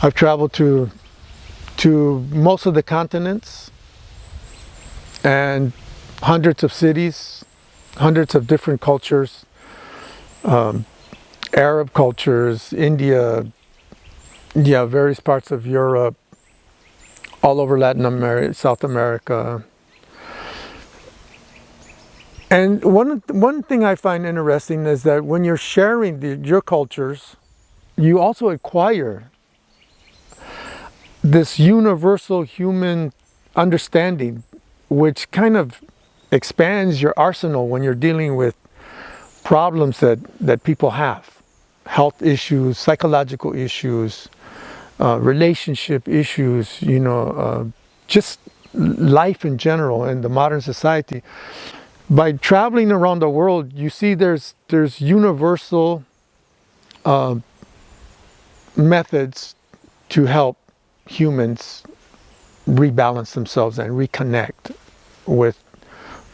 I've traveled to most of the continents and hundreds of cities, hundreds of different cultures, Arab cultures, India, various parts of Europe, all over Latin America, South America. And one thing I find interesting is that when you're sharing your cultures, you also acquire this universal human understanding, which kind of expands your arsenal when you're dealing with problems that people have. Health issues, psychological issues, relationship issues, just life in general in the modern society. By traveling around the world, you see there's universal methods to help humans rebalance themselves and reconnect with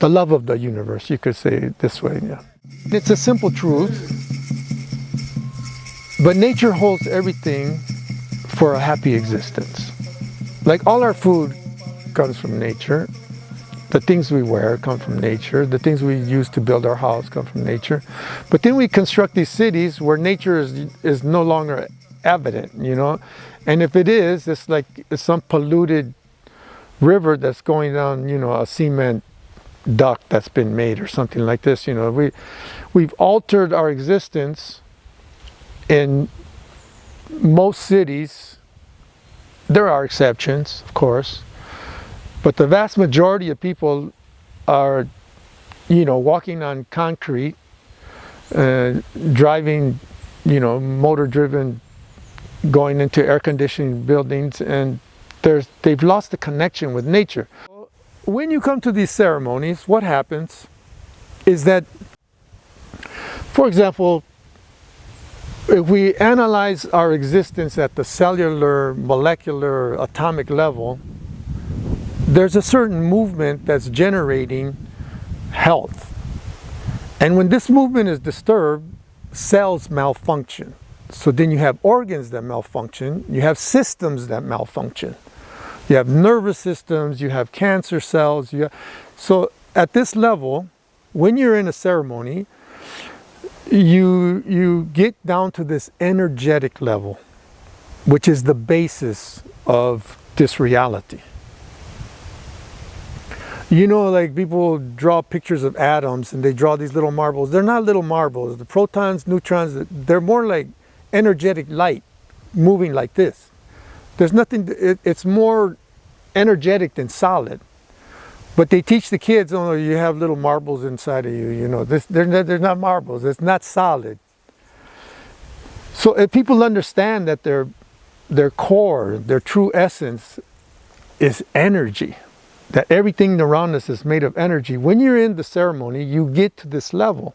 the love of the universe, you could say it this way. Yeah. It's a simple truth, but nature holds everything for a happy existence. Like all our food comes from nature. The things we wear come from nature. The things we use to build our house come from nature. But then we construct these cities where nature is no longer evident, And if it is, it's like some polluted river that's going down, a cement duct that's been made or something like this. We've altered our existence in most cities. There are exceptions, of course, but the vast majority of people are, walking on concrete, driving, motor-driven, going into air-conditioned buildings, and they've lost the connection with nature. When you come to these ceremonies, what happens is that, for example, if we analyze our existence at the cellular, molecular, atomic level, there's a certain movement that's generating health. And when this movement is disturbed, cells malfunction. So then you have organs that malfunction, you have systems that malfunction. You have nervous systems, you have cancer cells. So at this level, when you're in a ceremony, you get down to this energetic level, which is the basis of this reality. Like people draw pictures of atoms and they draw these little marbles. They're not little marbles. The protons, neutrons, they're more like energetic light moving like this. There's nothing, it's more energetic than solid. But they teach the kids, you have little marbles inside of you, they're not marbles, it's not solid. So if people understand that their core, their true essence is energy, that everything around us is made of energy, when you're in the ceremony, you get to this level.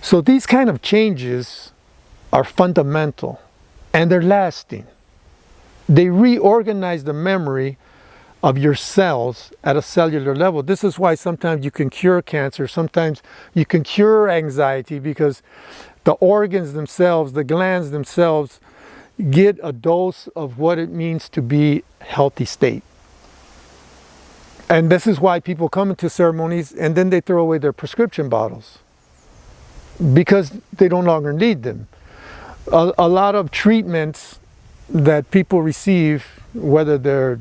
So these kind of changes are fundamental and they're lasting. They reorganize the memory of your cells at a cellular level. This is why sometimes you can cure cancer, sometimes you can cure anxiety, because the organs themselves, the glands themselves, get a dose of what it means to be a healthy state. And this is why people come into ceremonies and then they throw away their prescription bottles, because they no longer need them. A lot of treatments that people receive, whether they're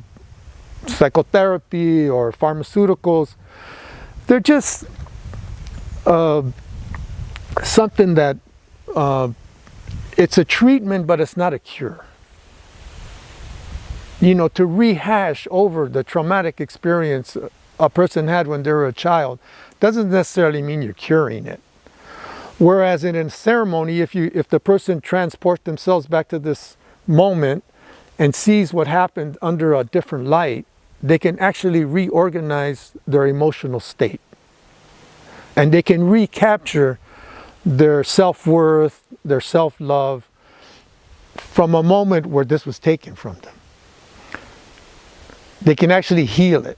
psychotherapy or pharmaceuticals, they're just something that it's a treatment, but it's not a cure. To rehash over the traumatic experience a person had when they were a child doesn't necessarily mean you're curing it. Whereas in a ceremony, if the person transports themselves back to this moment and sees what happened under a different light, they can actually reorganize their emotional state. And they can recapture their self-worth, their self-love from a moment where this was taken from them. They can actually heal it.